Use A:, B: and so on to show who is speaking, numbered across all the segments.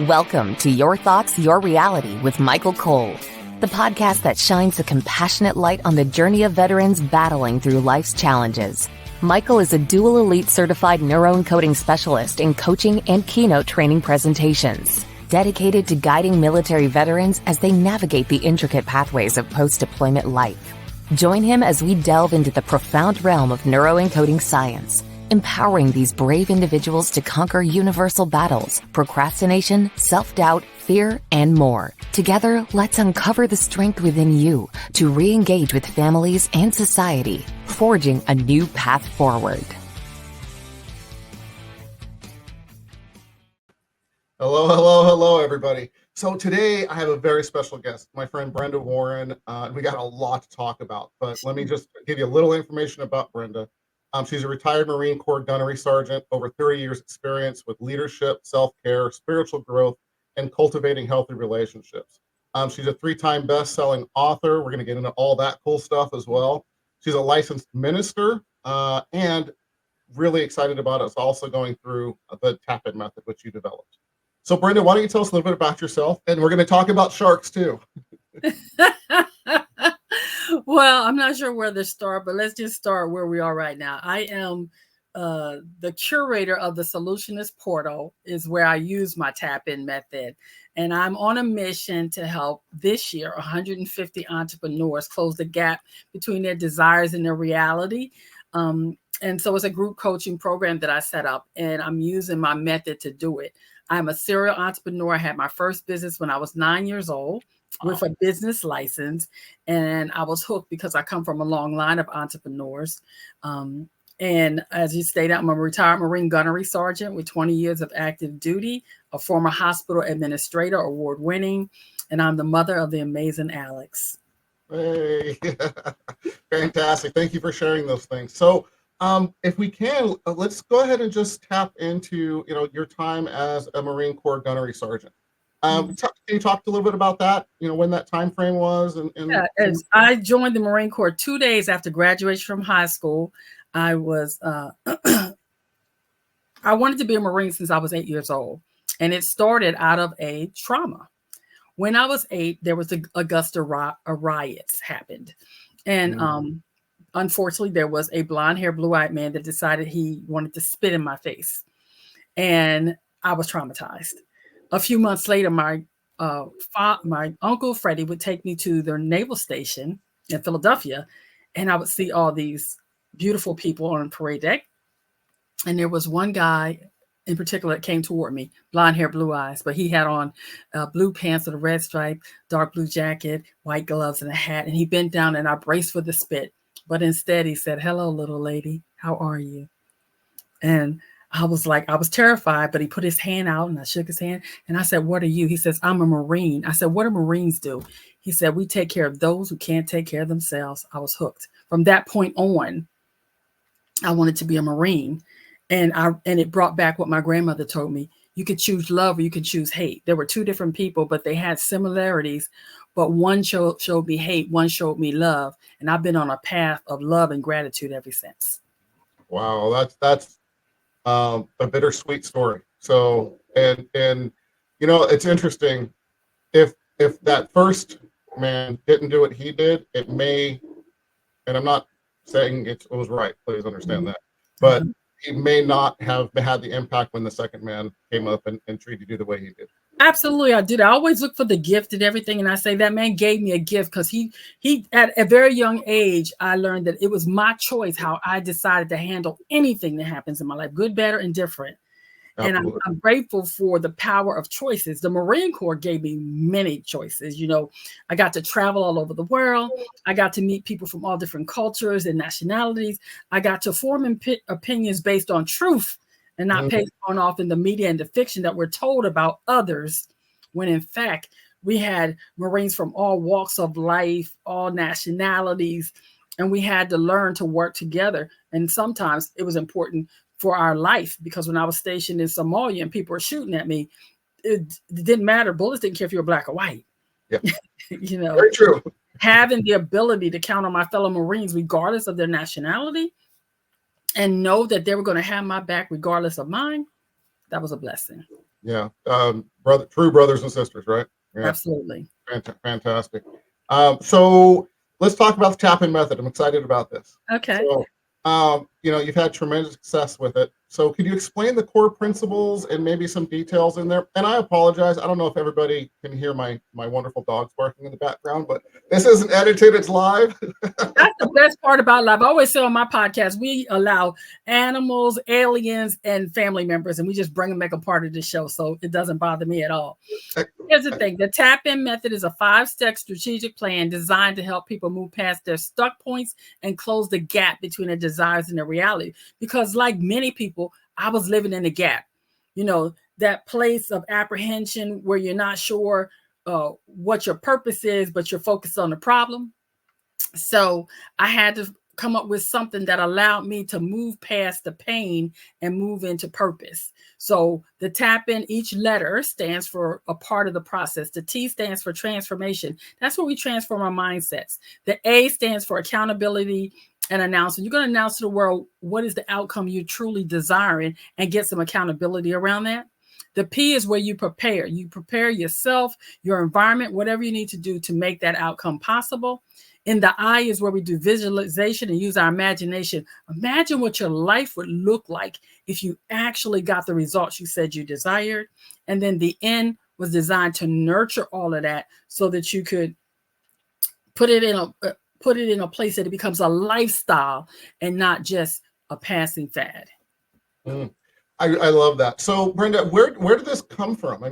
A: Welcome to Your Thoughts, Your Reality with Michael Cole, the podcast that shines a compassionate light on the journey of veterans battling through life's challenges. Michael is a dual elite certified neuroencoding specialist in coaching and keynote training presentations, dedicated to guiding military veterans as they navigate the intricate pathways of post-deployment life. Join him as we delve into the profound realm of neuroencoding science, empowering these brave individuals to conquer universal battles, procrastination, self-doubt, fear, and more. Together, let's uncover the strength within you to re-engage with families and society, forging a new path forward.
B: Hello, everybody. So today I have a very special guest, my friend Brenda Warren. We got a lot to talk about, but let me just give you a little information about Brenda. She's a retired Marine Corps gunnery sergeant, over 30 years experience with leadership, self-care, spiritual growth, and cultivating healthy relationships. She's a 3-time best-selling author. We're going to get into all that cool stuff as well. She's a licensed minister and really excited about us also going through the TAPIN Method, which you developed. So Brenda, why don't you tell us a little bit about yourself? And we're going to talk about sharks too.
C: Well, I'm not sure where to start, but let's just start where we are right now. I am the curator of the Solutionist Portal, is where I use my TAPIN method. And I'm on a mission to help this year 150 entrepreneurs close the gap between their desires and their reality. And so it's a group coaching program that I set up, and I'm using my method to do it. I'm a serial entrepreneur. I had my first business when I was 9 years old with a business license, and I was hooked because I come from a long line of entrepreneurs. And as you stated, I'm a retired Marine gunnery sergeant with 20 years of active duty, a former hospital administrator, award-winning, and I'm the mother of the amazing Alex.
B: Hey, fantastic. Thank you for sharing those things. So if we can, let's go ahead and just tap into, your time as a Marine Corps gunnery sergeant. Can you talk a little bit about that, when that time frame was?
C: As I joined the Marine Corps 2 days after graduation from high school. I was, I wanted to be a Marine since I was 8 years old. And it started out of a trauma. When I was 8, there was the Augusta riots happened. And unfortunately, there was a blonde-haired, blue-eyed man that decided he wanted to spit in my face. And I was traumatized. A few months later, my uncle Freddie would take me to their naval station in Philadelphia, and I would see all these beautiful people on the parade deck. And there was one guy in particular that came toward me, blonde hair, blue eyes, but he had on blue pants with a red stripe, dark blue jacket, white gloves, and a hat. And he bent down, and I braced for the spit. But instead, he said, "Hello, little lady. How are you?" And I was terrified, but he put his hand out and I shook his hand and I said, "What are you?" He says, "I'm a Marine." I said, "What do Marines do?" He said, "We take care of those who can't take care of themselves." I was hooked. From that point on, I wanted to be a Marine. And it brought back what my grandmother told me. You could choose love or you could choose hate. There were two different people, but they had similarities. But one showed me hate, one showed me love. And I've been on a path of love and gratitude ever since.
B: Wow, that's a bittersweet story. So, and it's interesting. If that first man didn't do what he did, it may, and I'm not saying it was right, please understand that, but he may not have had the impact when the second man came up and treated you the way he did.
C: Absolutely, I did. I always look for the gift and everything. And I say that man gave me a gift because he at a very young age, I learned that it was my choice how I decided to handle anything that happens in my life, good, bad, or indifferent. Absolutely. And I'm grateful for the power of choices. The Marine Corps gave me many choices. I got to travel all over the world. I got to meet people from all different cultures and nationalities. I got to form opinions based on truth and not based on often the media and the fiction that we're told about others, when in fact, we had Marines from all walks of life, all nationalities, and we had to learn to work together. And sometimes it was important for our life, because when I was stationed in Somalia and people were shooting at me, it didn't matter. Bullets didn't care if you were black or white.
B: Yeah. Very true.
C: Having the ability to count on my fellow Marines, regardless of their nationality, and know that they were going to have my back regardless of mine, that was a blessing.
B: Yeah. True brothers and sisters, right? Yeah.
C: Absolutely.
B: Fantastic. So let's talk about the TAPIN method. I'm excited about this.
C: Okay.
B: So, you've had tremendous success with it. So could you explain the core principles and maybe some details in there? And I apologize. I don't know if everybody can hear my wonderful dogs barking in the background, but this isn't edited. It's live.
C: That's the best part about life. I always say on my podcast, we allow animals, aliens, and family members, and we just bring them, make a part of the show. So it doesn't bother me at all. Here's the thing. The TAPIN method is a 5-step strategic plan designed to help people move past their stuck points and close the gap between their desires and their reality. Because like many people, I was living in the gap, that place of apprehension where you're not sure what your purpose is, but you're focused on the problem. So I had to come up with something that allowed me to move past the pain and move into purpose. So the TAPIN, each letter stands for a part of the process. The T stands for transformation. That's where we transform our mindsets. The A stands for accountability and announcement. You're going to announce to the world what is the outcome you're truly desiring and get some accountability around that. The P is where you prepare. You prepare yourself, your environment, whatever you need to do to make that outcome possible. And the I is where we do visualization and use our imagination. Imagine what your life would look like if you actually got the results you said you desired. And then the N was designed to nurture all of that so that you could put it in a place that it becomes a lifestyle and not just a passing fad.
B: I love that. So Brenda, where did this come from?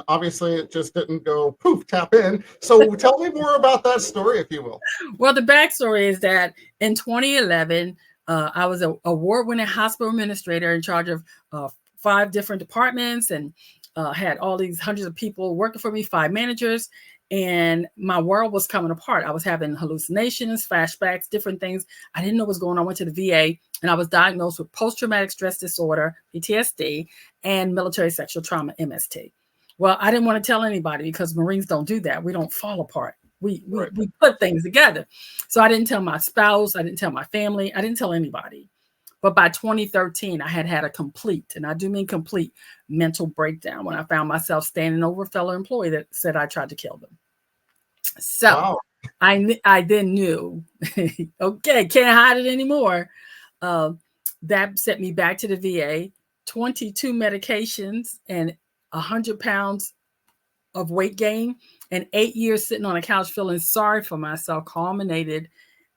B: Obviously it just didn't go poof, tap in. So tell me more about that story, if you will.
C: Well, the backstory is that in 2011, I was an award-winning hospital administrator in charge of 5 different departments and had all these hundreds of people working for me, 5 managers, and my world was coming apart. I was having hallucinations, flashbacks, different things. I didn't know what was going on. I went to the VA and I was diagnosed with post-traumatic stress disorder, PTSD, and military sexual trauma, MST. Well, I didn't want to tell anybody because Marines don't do that. We don't fall apart. We put things together. So I didn't tell my spouse. I didn't tell my family. I didn't tell anybody. But by 2013, I had a complete, and I do mean complete, mental breakdown when I found myself standing over a fellow employee that said I tried to kill them. So wow. I then knew, okay, can't hide it anymore. That sent me back to the VA, 22 medications and 100 pounds of weight gain and 8 years sitting on a couch feeling sorry for myself culminated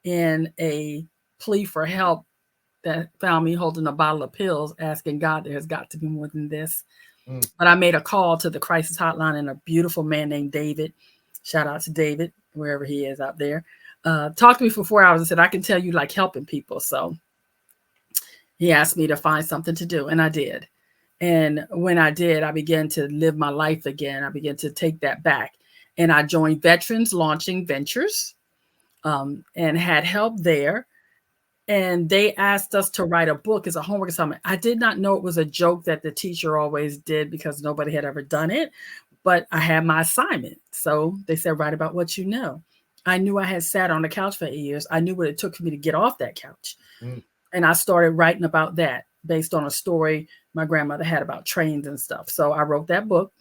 C: in a plea for help that found me holding a bottle of pills, asking God, there's got to be more than this. But I made a call to the crisis hotline and a beautiful man named David, shout out to David, wherever he is out there, talked to me for 4 hours and said, I can tell you like helping people. So he asked me to find something to do, and I did. And when I did, I began to live my life again. I began to take that back. And I joined Veterans Launching Ventures and had help there. And they asked us to write a book as a homework assignment. I did not know it was a joke that the teacher always did because nobody had ever done it. But I had my assignment. So they said, write about what you know. I knew I had sat on the couch for 8 years. I knew what it took for me to get off that couch. And I started writing about that based on a story my grandmother had about trains and stuff. So I wrote that book.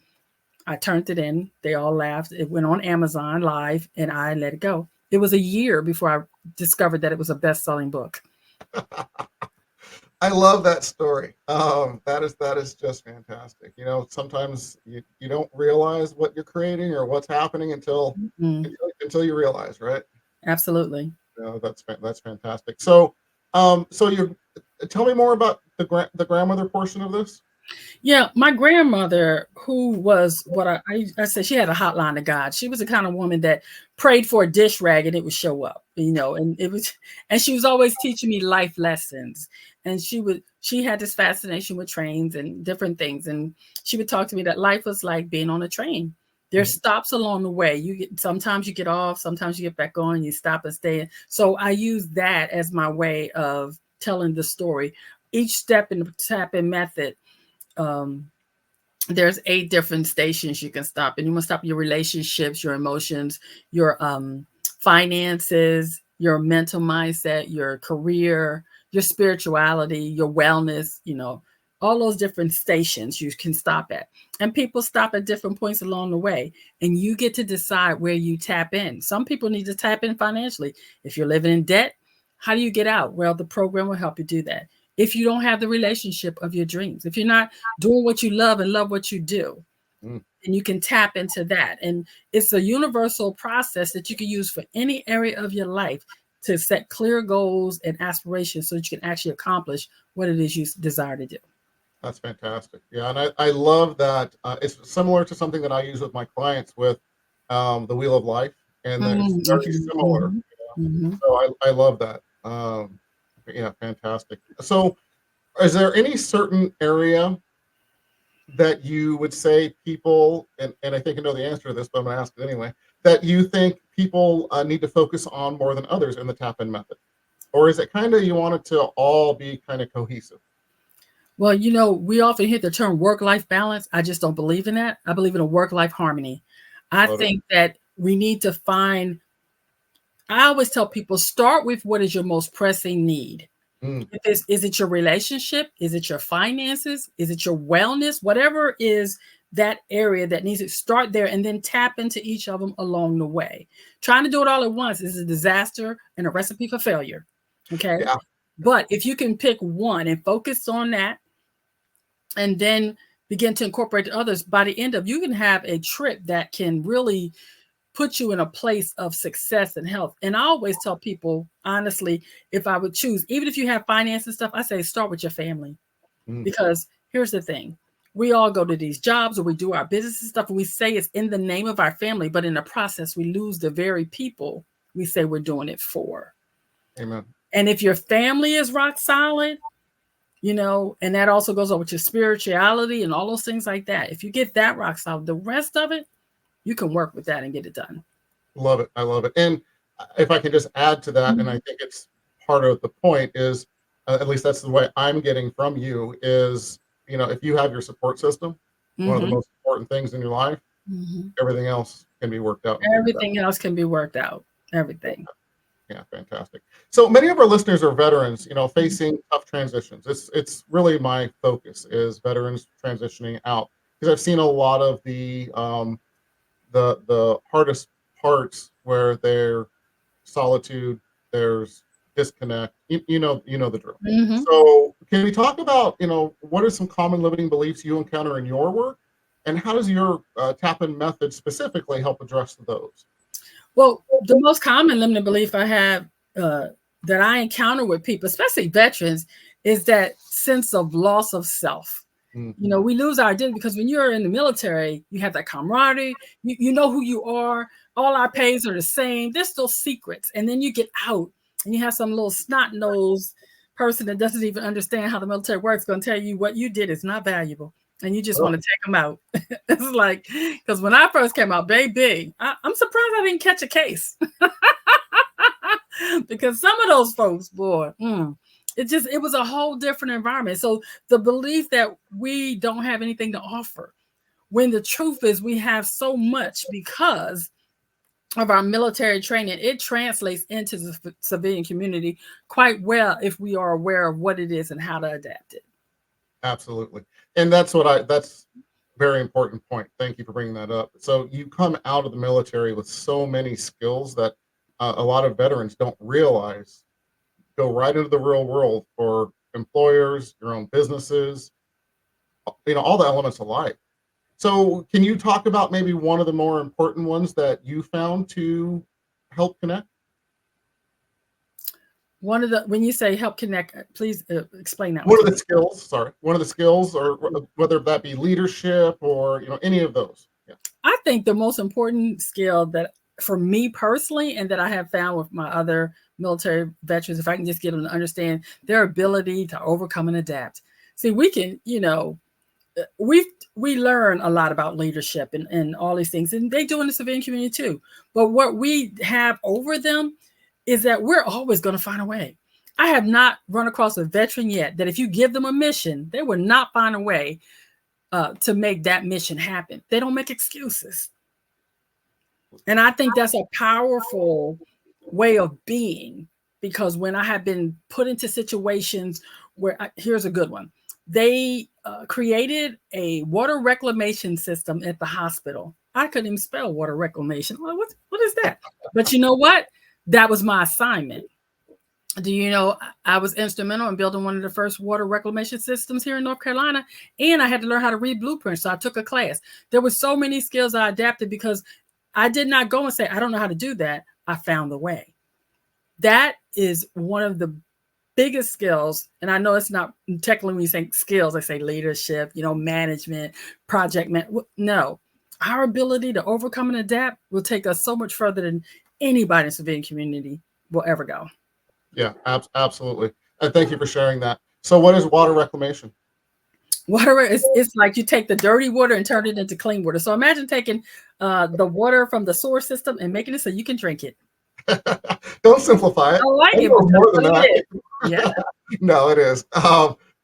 C: I turned it in. They all laughed. It went on Amazon live and I let it go. It was a year before I discovered that it was a best-selling book.
B: I love that story. That is just fantastic. Sometimes you don't realize what you're creating or what's happening until you realize, right?
C: Absolutely.
B: That's fantastic. So you tell me more about the grandmother portion of this.
C: Yeah, my grandmother, who was what I said, she had a hotline to God. She was the kind of woman that prayed for a dish rag and it would show up, and she was always teaching me life lessons. And she had this fascination with trains and different things. And she would talk to me that life was like being on a train. There's stops along the way. Sometimes you get off, sometimes you get back on, you stop and stay. So I use that as my way of telling the story. Each step in the TAPIN method, there's 8 different stations you can stop, and you want to stop your relationships, your emotions, your finances, your mental mindset, your career, your spirituality, your wellness, all those different stations you can stop at. And people stop at different points along the way. And you get to decide where you tap in. Some people need to tap in financially. If you're living in debt, how do you get out? Well, the program will help you do that. If you don't have the relationship of your dreams, if you're not doing what you love and love what you do, and you can tap into that. And it's a universal process that you can use for any area of your life to set clear goals and aspirations so that you can actually accomplish what it is you desire to do.
B: That's fantastic. Yeah, and I love that. It's similar to something that I use with my clients with the Wheel of Life, and it's very similar. So I love that. Yeah, fantastic. So is there any certain area that you would say people, and I think I know the answer to this, but I'm going to ask it anyway, that you think people need to focus on more than others in the TAPIN method? Or is it kind of you want it to all be kind of cohesive?
C: Well, you know, we often hear the term work-life balance. I just don't believe in that. I believe in a work-life harmony. I think that we need to find, I always tell people, start with what is your most pressing need. Is it your relationship? Is it your finances? Is it your wellness? Whatever is that area that needs to start there, and then tap into each of them along the way. Trying to do it all at once is a disaster and a recipe for failure. Okay. Yeah. But if you can pick one and focus on that, and then begin to incorporate the others, by the end of, you can have a trip that can really put you in a place of success and health. And I always tell people, honestly, if I would choose, even if you have finance and stuff, I say start with your family. Because here's the thing. We all go to these jobs or we do our business and stuff, and we say it's in the name of our family, but in the process, we lose the very people we say we're doing it for.
B: Amen.
C: And if your family is rock solid, you know, and that also goes on with your spirituality and all those things like that. If you get that rock solid, the rest of it, you can work with that and get it done.
B: Love it. I love it. And if I can just add to that, and I think it's part of the point is, at least that's the way I'm getting from you is, you know, if you have your support system, one of the most important things in your life, everything else can be worked out.
C: Everything else can be worked out. Everything.
B: Yeah, fantastic. So many of our listeners are veterans, you know, facing tough transitions. It's really my focus is veterans transitioning out, because I've seen a lot of the hardest parts where there's solitude, there's disconnect. You know the drill. So can we talk about, you know, what are some common limiting beliefs you encounter in your work, and how does your TAPIN method specifically help address those?
C: Well, the most common limiting belief I have that I encounter with people, especially veterans, is that sense of loss of self. You know, we lose our identity because when you're in the military, you have that camaraderie. You know who you are. All our pays are the same. There's still secrets. And then you get out and you have some little snot-nosed person that doesn't even understand how the military works going to tell you what you did is not valuable. And you just want to take them out. It's like, because when I first came out, baby, I'm surprised I didn't catch a case. Because some of those folks, boy, it was a whole different environment. So the belief that we don't have anything to offer, when the truth is we have so much because of our military training, it translates into the civilian community quite well if we are aware of what it is and how to adapt it.
B: Absolutely. And that's a very important point. Thank you for bringing that up. So you come out of the military with so many skills that a lot of veterans don't realize go right into the real world for employers, your own businesses, you know, all the elements of life. So can you talk about maybe one of the more important ones that you found to help connect?
C: When you say help connect, please explain that.
B: One of the skills, or whether that be leadership or, you know, any of those. Yeah.
C: I think the most important skill that for me personally, and that I have found with my other military veterans, if I can just get them to understand their ability to overcome and adapt. See, we can, you know, we learn a lot about leadership and all these things, and they do in the civilian community too. But what we have over them is that we're always going to find a way. I have not run across a veteran yet that if you give them a mission, they will not find a way to make that mission happen. They don't make excuses. And I think that's a powerful way of being, because when I have been put into situations where here's a good one. they created a water reclamation system at the hospital. I couldn't even spell water reclamation. Well, what is that? But you know what? That was my assignment. Do you know I was instrumental in building one of the first water reclamation systems here in North Carolina, and I had to learn how to read blueprints. So I took a class. There were so many skills I adapted because I did not go and say, I don't know how to do that. I found the way. That is one of the biggest skills. And I know it's not technically when you say skills, I say leadership, management, project man. No, our ability to overcome and adapt will take us so much further than anybody in the civilian community will ever go.
B: Yeah, absolutely. And thank you for sharing that. So what is water reclamation?
C: Water it's like you take the dirty water and turn it into clean water. So imagine taking the water from the sewer system and making it so you can drink it.
B: Don't simplify it.
C: I like it.
B: More than that.
C: Yeah.
B: No, it is.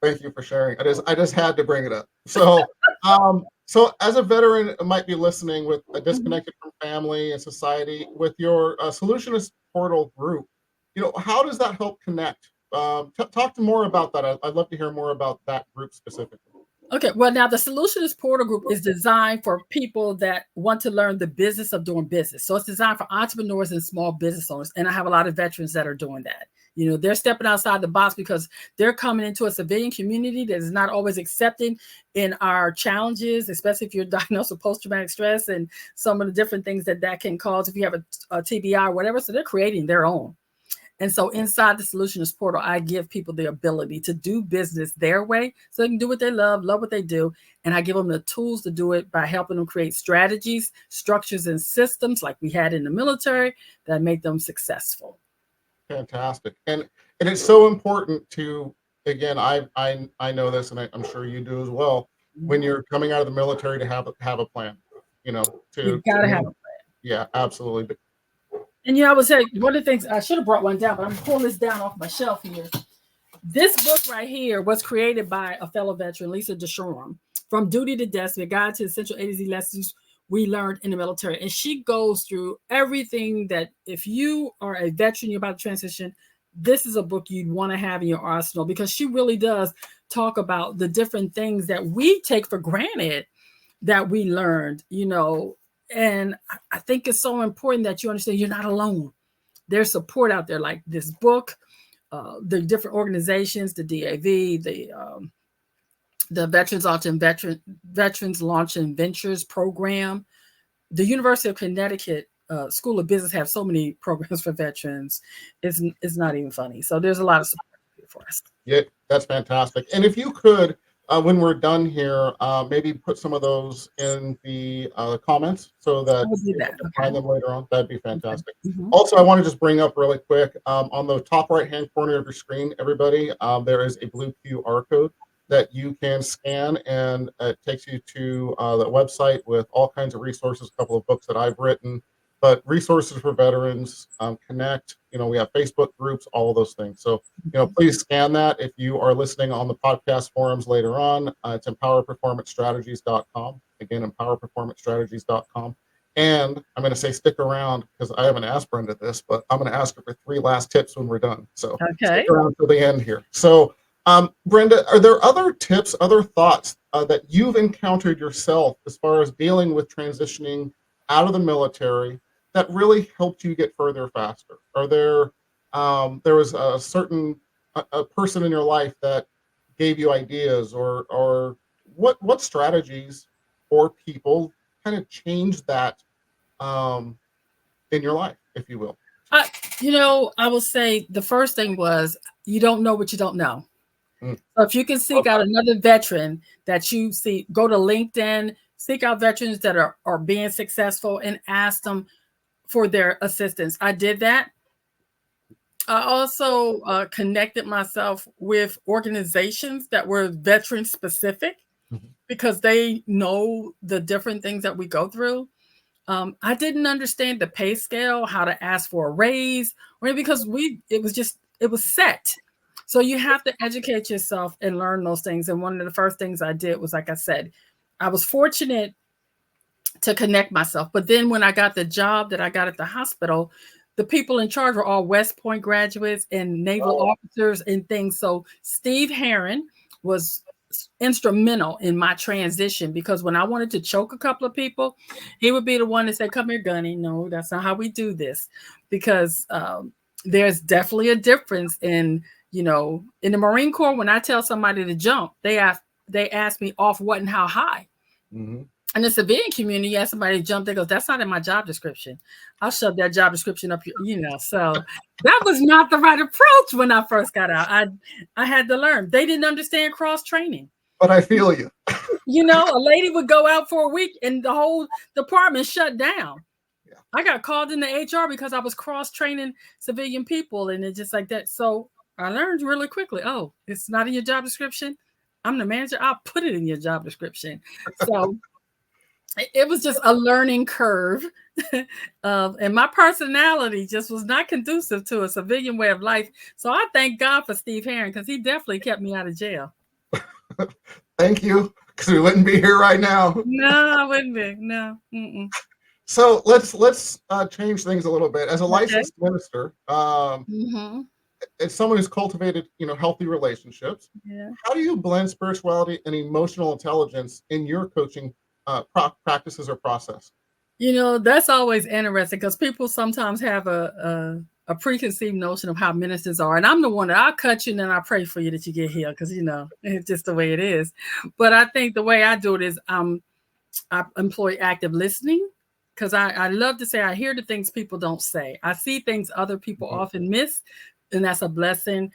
B: Thank you for sharing. I just had to bring it up. So, so as a veteran might be listening with a disconnected from family and society, with your solutionist portal group, how does that help connect? Talk to more about that. I'd love to hear more about that group specifically.
C: Okay, well, now the Solutionist Portal Group is designed for people that want to learn the business of doing business. So it's designed for entrepreneurs and small business owners. And I have a lot of veterans that are doing that. They're stepping outside the box because they're coming into a civilian community that is not always accepting in our challenges, especially if you're diagnosed with post-traumatic stress and some of the different things that can cause if you have a TBI or whatever. So they're creating their own. And so inside the Solutionist Portal, I give people the ability to do business their way so they can do what they love what they do. And I give them the tools to do it by helping them create strategies, structures, and systems like we had in the military that make them successful.
B: Fantastic. And it's so important to, again, I know this, and I'm sure you do as well, when you're coming out of the military to have a plan,
C: you gotta have a plan.
B: Yeah, absolutely.
C: And I would say one of the things I should have brought one down, but I'm pulling this down off my shelf here. This book right here was created by a fellow veteran, Lisa DeShorm, From Duty to Destiny, a guide to essential A to Z lessons we learned in the military. And she goes through everything that if you are a veteran, you're about to transition, this is a book you'd want to have in your arsenal because she really does talk about the different things that we take for granted that we learned, And I think it's so important that you understand you're not alone. There's support out there like this book, the different organizations, the DAV, the Veterans Launch and Ventures program. The University of Connecticut School of Business have so many programs for veterans. It's not even funny. So there's a lot of support for us.
B: Yeah, that's fantastic. And if you could, when we're done here, maybe put some of those in the comments so that you can find them later on. That'd be fantastic. Mm-hmm. Also, I want to just bring up really quick, on the top right-hand corner of your screen, everybody, there is a blue QR code that you can scan, and it takes you to the website with all kinds of resources, a couple of books that I've written, but resources for veterans, Connect, we have Facebook groups, all of those things. So, please scan that. If you are listening on the podcast forums later on, it's empowerperformancestrategies.com. Again, empowerperformancestrategies.com. And I'm going to say stick around because I haven't asked Brenda this, but I'm going to ask her for 3 last tips when we're done. So stick around till the end here. So, Brenda, are there other tips, other thoughts that you've encountered yourself as far as dealing with transitioning out of the military that really helped you get further faster? Are there was a certain a person in your life that gave you ideas, or what strategies or people kind of changed that in your life, if you will?
C: I will say the first thing was you don't know what you don't know. So if you can seek out another veteran that you see, go to LinkedIn, seek out veterans that are being successful and ask them for their assistance. I did that. I also connected myself with organizations that were veteran specific because they know the different things that we go through. I didn't understand the pay scale, how to ask for a raise, because it was set. So you have to educate yourself and learn those things. And one of the first things I did was, like I said, I was fortunate to connect myself. But then when I got the job that I got at the hospital, the people in charge were all West Point graduates and naval officers and things. So Steve Herron was instrumental in my transition, because when I wanted to choke a couple of people, he would be the one to say, "Come here, Gunny. No, that's not how we do this." Because there's definitely a difference in, in the Marine Corps, when I tell somebody to jump, they ask me off what and how high.
B: Mm-hmm.
C: In the civilian community, you ask somebody to jump, they go, "That's not in my job description." I'll shove that job description up your, So that was not the right approach when I first got out. I had to learn. They didn't understand cross training.
B: But I feel you.
C: A lady would go out for a week and the whole department shut down. Yeah. I got called into HR because I was cross training civilian people, and it's just like that. So I learned really quickly. Oh, it's not in your job description. I'm the manager. I'll put it in your job description. So it was just a learning curve. And my personality just was not conducive to a civilian way of life. So I thank God for Steve Herron, because he definitely kept me out of jail.
B: Thank you, because we wouldn't be here right now.
C: No, I wouldn't be. No. Mm-mm.
B: So let's change things a little bit. As a licensed minister, as someone who's cultivated, healthy relationships, how do you blend spirituality and emotional intelligence in your coaching practices or process?
C: That's always interesting, because people sometimes have a preconceived notion of how ministers are. And I'm the one that I'll cut you and then I pray for you that you get healed, because, it's just the way it is. But I think the way I do it is I employ active listening, because I love to say I hear the things people don't say. I see things other people often miss, and that's a blessing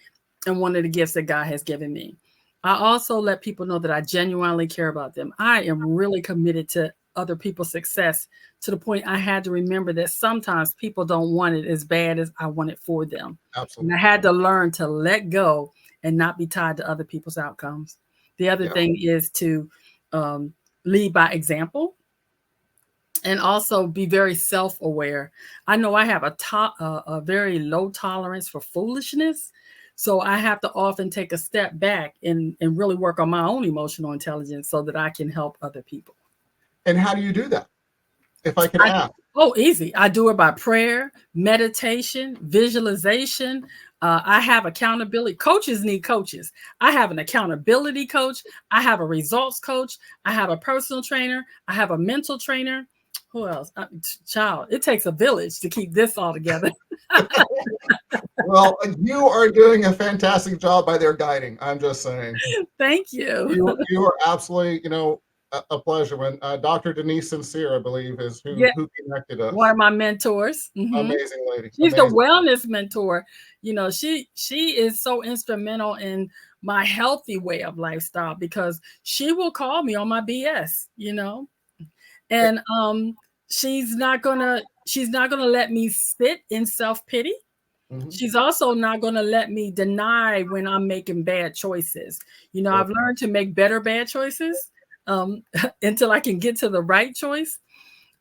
C: and one of the gifts that God has given me. I also let people know that I genuinely care about them. I am really committed to other people's success, to the point I had to remember that sometimes people don't want it as bad as I want it for them.
B: Absolutely.
C: And I had to learn to let go and not be tied to other people's outcomes. The other thing is to lead by example, and also be very self-aware. I know I have a very low tolerance for foolishness. So I have to often take a step back and really work on my own emotional intelligence so that I can help other people.
B: And how do you do that? If I can ask.
C: Oh, easy. I do it by prayer, meditation, visualization. I have accountability. Coaches need coaches. I have an accountability coach. I have a results coach. I have a personal trainer. I have a mental trainer. Who else? Child, it takes a village to keep this all together.
B: Well, you are doing a fantastic job by their guiding. I'm just saying.
C: Thank you.
B: You are absolutely, a pleasure. When Dr. Denise Sincere, I believe, is who connected us.
C: One of my mentors.
B: Amazing lady.
C: She's the wellness mentor. She is so instrumental in my healthy way of lifestyle, because she will call me on my BS, and she's not gonna let me sit in self-pity. She's also not going to let me deny when I'm making bad choices. I've learned to make better bad choices until I can get to the right choice.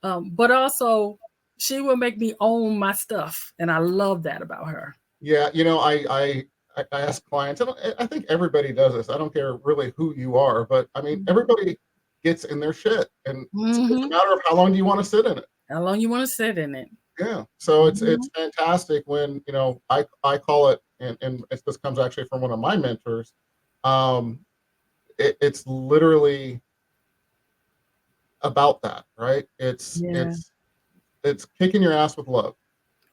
C: But also, she will make me own my stuff. And I love that about her.
B: Yeah. I ask clients, and I think everybody does this. I don't care really who you are, but I mean, everybody gets in their shit. And it's a matter of how long do you want to sit in it?
C: How long you want to sit in it?
B: Yeah. So it's fantastic when, I call it, and this comes actually from one of my mentors. It's literally about that, right? It's kicking your ass with love.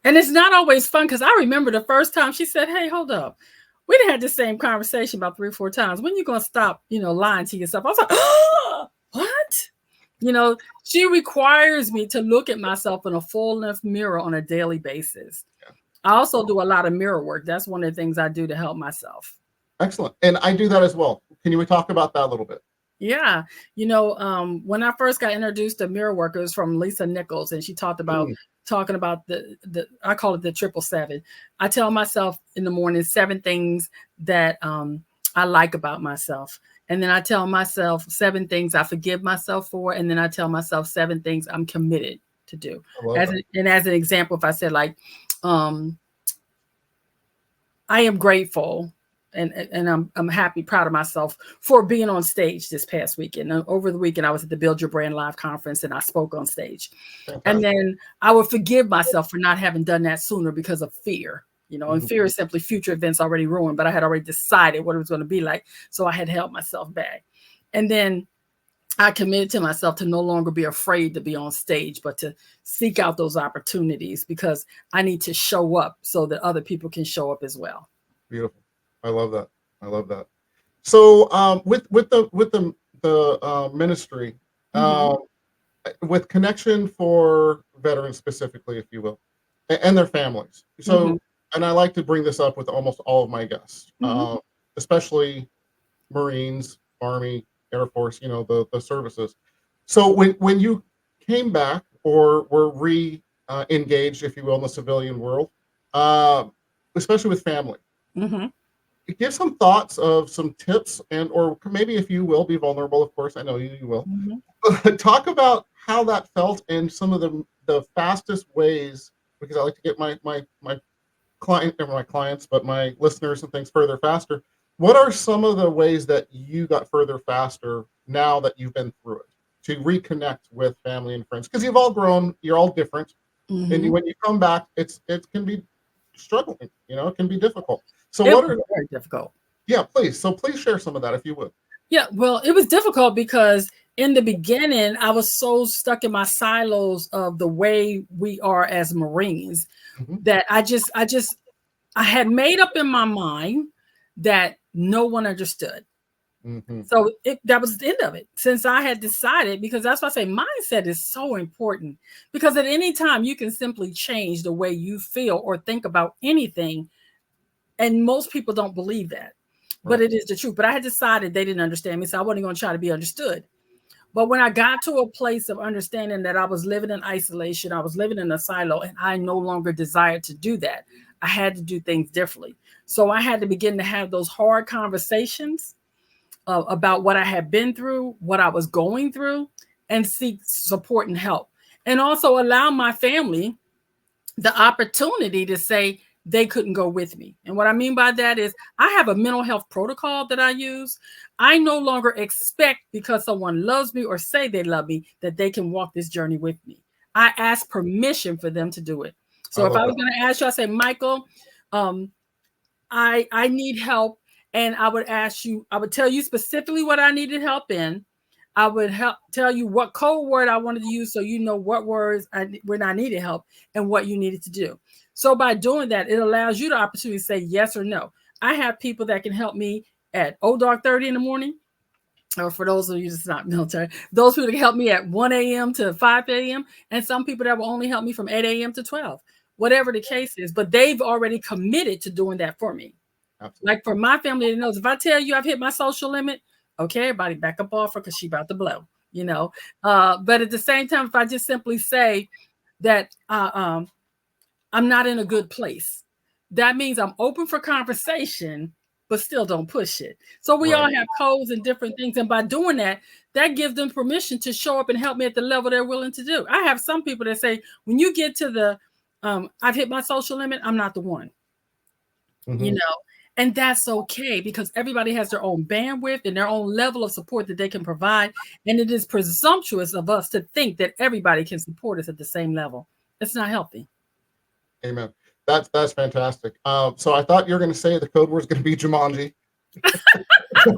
C: And it's not always fun, because I remember the first time she said, "Hey, hold up. We done had the same conversation about 3 or 4 times. When you going to stop, lying to yourself?" I was like, "Oh, what?" She requires me to look at myself in a full-length mirror on a daily basis. Yeah. I also do a lot of mirror work. That's one of the things I do to help myself.
B: Excellent. And I do that as well. Can you talk about that a little bit?
C: Yeah. When I first got introduced to mirror work, it was from Lisa Nichols, and she talked about talking about the I call it the 777. I tell myself in the morning 7 things that I like about myself. And then I tell myself 7 things I forgive myself for. And then I tell myself 7 things I'm committed to do. As an example, if I said I am grateful and I'm happy, proud of myself for being on stage this past weekend. Over the weekend, I was at the Build Your Brand Live conference and I spoke on stage. Okay. And then I would forgive myself for not having done that sooner because of fear. and fear is simply future events already ruined, but I had already decided what it was going to be like. So I had held myself back. And then I committed to myself to no longer be afraid to be on stage, but to seek out those opportunities, because I need to show up so that other people can show up as well.
B: Beautiful. I love that. I love that. So with the ministry, with Connection for Veterans specifically, if you will, and their families. So, and I like to bring this up with almost all of my guests, especially Marines, Army, Air Force, the services. So when you came back or were engaged, if you will, in the civilian world, especially with family, give some thoughts of some tips, and or maybe, if you will, be vulnerable. Of course, I know you will. Talk about how that felt and some of the fastest ways, because I like to get my clients, but my listeners and things further faster. What are some of the ways that you got further faster now that you've been through it, to reconnect with family and friends? Because you've all grown, you're all different, and when you come back, it can be struggling. It can be difficult. So
C: it was very difficult.
B: Yeah, please. So please share some of that, if you would.
C: Yeah, well, it was difficult because in the beginning, I was so stuck in my silos of the way we are as Marines that I had made up in my mind that no one understood. So that was the end of it. Since I had decided, because that's why I say mindset is so important, because at any time you can simply change the way you feel or think about anything. And most people don't believe that, but it is the truth. But I had decided they didn't understand me, so I wasn't going to try to be understood. But when I got to a place of understanding that I was living in isolation, I was living in a silo, and I no longer desired to do that, I had to do things differently. So I had to begin to have those hard conversations about what I had been through, what I was going through, and seek support and help. And also allow my family the opportunity to say they couldn't go with me. And what I mean by that is I have a mental health protocol that I use. I no longer expect, because someone loves me or say they love me, that they can walk this journey with me. I ask permission for them to do it. So if I was going to ask you, I say, Michael, I need help. And I would ask you, I would tell you specifically what I needed help in. I would tell you what code word I wanted to use, so you know what words when I needed help and what you needed to do. So by doing that, it allows you the opportunity to say yes or no. I have people that can help me at dark 30 in the morning, or for those of you that's not military, those who can help me at 1 a.m. to 5 a.m. and some people that will only help me from 8 a.m. to 12, whatever the case is. But they've already committed to doing that for me. Absolutely. Like for my family, it knows if I tell you I've hit my social limit, okay, everybody back up off her because she's about to blow, But at the same time, if I just simply say that I'm not in a good place, that means I'm open for conversation, but still don't push it. So we all have codes and different things. And by doing that, that gives them permission to show up and help me at the level they're willing to do. I have some people that say, when you get to the, I've hit my social limit, I'm not the one, And that's okay, because everybody has their own bandwidth and their own level of support that they can provide. And it is presumptuous of us to think that everybody can support us at the same level. It's not healthy.
B: Amen. That's fantastic. So I thought you were going to say the code word is going to be Jumanji. I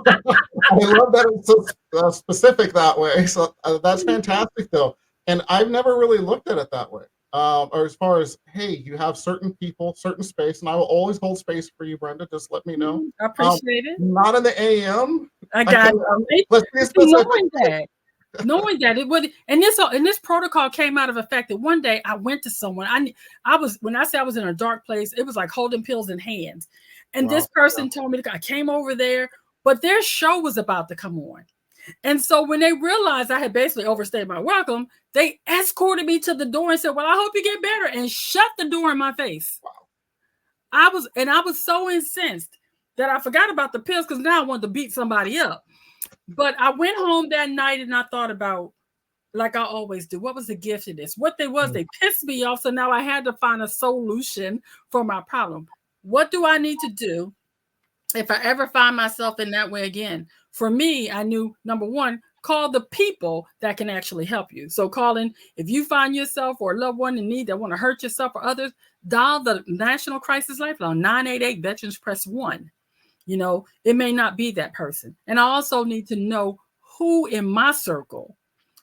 B: love that it's so specific that way. So that's fantastic, though. And I've never really looked at it that way. Or as far as, hey, you have certain people, certain space, and I will always hold space for you, Brenda. Just let me know.
C: I appreciate it.
B: Not in the AM.
C: I got it. Let's be specific. Knowing that it would, and this protocol came out of the fact that one day I went to someone. When I say I was in a dark place, it was like holding pills in hands. And this person told me, I came over there, but their show was about to come on. And so when they realized I had basically overstayed my welcome, they escorted me to the door and said, well, I hope you get better, and shut the door in my face. Wow. I was so incensed that I forgot about the pills, because now I wanted to beat somebody up. But I went home that night and I thought about, like I always do, what was the gift of this? What they pissed me off. So now I had to find a solution for my problem. What do I need to do if I ever find myself in that way again? For me, I knew, number one, call the people that can actually help you. So calling, if you find yourself or a loved one in need that want to hurt yourself or others, dial the National Crisis Lifeline, 988 Veterans Press 1. You know, it may not be that person. And I also need to know who in my circle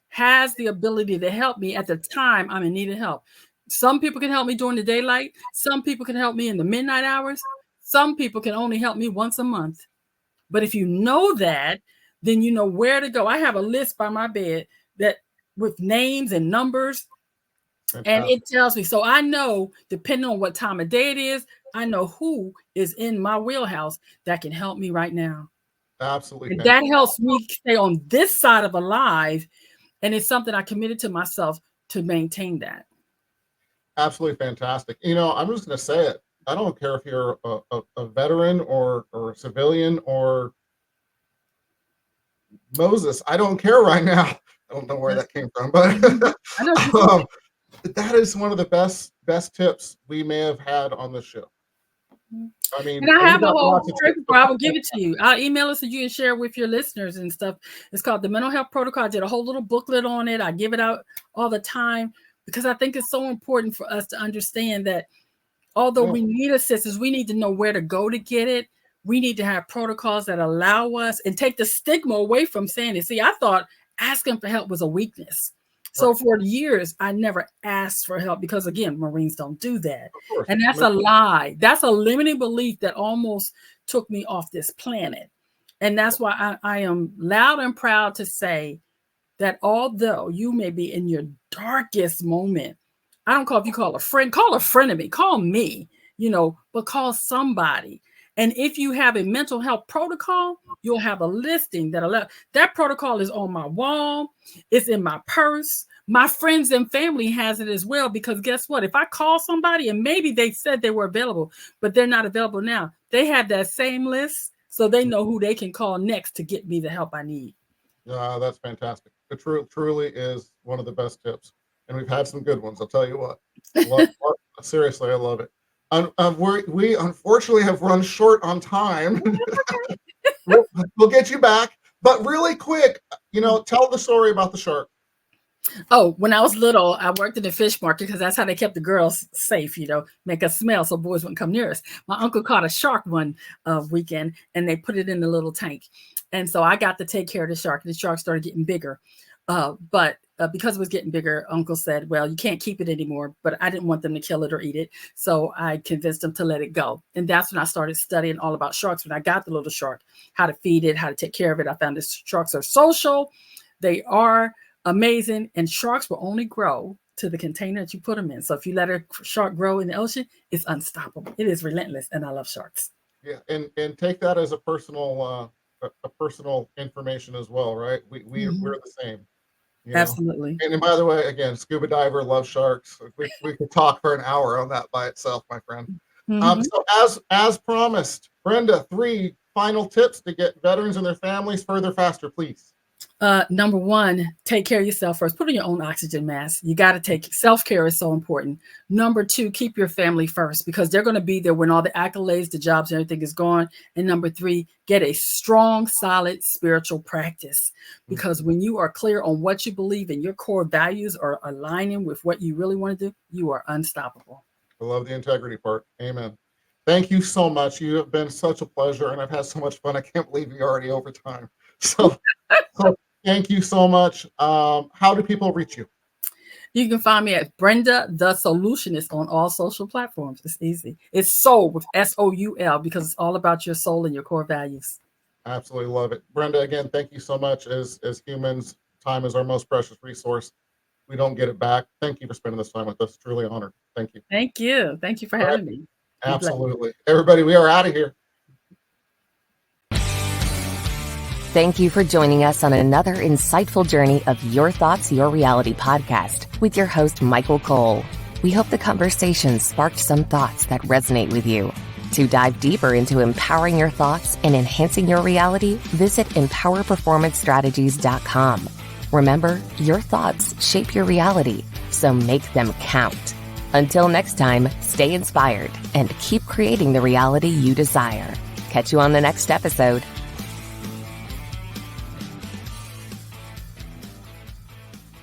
C: has the ability to help me at the time I'm in need of help. Some people can help me during the daylight. Some people can help me in the midnight hours. Some people can only help me once a month. But if you know that, then you know where to go. I have a list by my bed that with names and numbers, and it tells me. So I know, depending on what time of day it is, I know who is in my wheelhouse that can help me right now.
B: Absolutely.
C: That helps me stay on this side of alive. And it's something I committed to myself to maintain that.
B: Absolutely fantastic. You know, I'm just going to say it. I don't care if you're a veteran or a civilian or Moses. I don't care right now. I don't know where that came from, but that is one of the best tips we may have had on the show. I mean,
C: and I have a whole paper. I will give it to you. I'll email it to you and share with your listeners and stuff. It's called the Mental Health Protocol. I did a whole little booklet on it. I give it out all the time because I think it's so important for us to understand that although we need assistance, we need to know where to go to get it. We need to have protocols that allow us and take the stigma away from saying it. See, I thought asking for help was a weakness. So for years, I never asked for help because, again, Marines don't do that. And that's a lie. That's a limiting belief that almost took me off this planet. And that's why I am loud and proud to say that although you may be in your darkest moment, I don't call if you call a friend of me, call me, you know, but call somebody. And if you have a mental health protocol, you'll have a listing that protocol is on my wall. It's in my purse. My friends and family has it as well, because guess what? If I call somebody and maybe they said they were available, but they're not available now, they have that same list. So they know who they can call next to get me the help I need. That's
B: fantastic. It truly is one of the best tips. And we've had some good ones. I'll tell you what. Seriously, I love it. We unfortunately have run short on time. We'll get you back, but really quick, you know, tell the story about the shark.
C: Oh, when I was little, I worked in the fish market because that's how they kept the girls safe, you know, make us smell so boys wouldn't come near us. My uncle caught a shark one weekend and they put it in the little tank. And so I got to take care of the shark. The shark started getting bigger. But because it was getting bigger, Uncle said, well, you can't keep it anymore, but I didn't want them to kill it or eat it. So I convinced them to let it go. And that's when I started studying all about sharks. When I got the little shark, how to feed it, how to take care of it. I found that sharks are social. They are amazing. And sharks will only grow to the container that you put them in. So if you let a shark grow in the ocean, it's unstoppable. It is relentless. And I love sharks.
B: Yeah. And take that as a personal information as well, right? We're the same. You know?
C: Absolutely.
B: And by the way, again, scuba diver, love sharks. We could talk for an hour on that by itself, my friend. So as promised, Brenda, 3 final tips to get veterans and their families further faster, please.
C: Number 1, take care of yourself first. Put on your own oxygen mask. You got to take self-care is so important. Number 2, keep your family first because they're going to be there when all the accolades, the jobs, and everything is gone. And number 3, get a strong, solid spiritual practice because when you are clear on what you believe and your core values are aligning with what you really want to do, you are unstoppable.
B: I love the integrity part. Amen. Thank you so much. You have been such a pleasure and I've had so much fun. I can't believe you're already over time. So thank you so much. How do people reach you?
C: You can find me at Brenda the Solutionist on all social platforms. It's easy. It's soul with SOUL because it's all about your soul and your core values.
B: Absolutely love it. Brenda, again, thank you so much. As humans, time is our most precious resource. We don't get it back. Thank you for spending this time with us. Truly honored. Thank you.
C: Thank you. Thank you for having me.
B: Absolutely. Everybody, we are out of here.
A: Thank you for joining us on another insightful journey of Your Thoughts, Your Reality podcast with your host, Michael Cole. We hope the conversation sparked some thoughts that resonate with you. To dive deeper into empowering your thoughts and enhancing your reality, visit empowerperformancestrategies.com. Remember, your thoughts shape your reality, so make them count. Until next time, stay inspired and keep creating the reality you desire. Catch you on the next episode.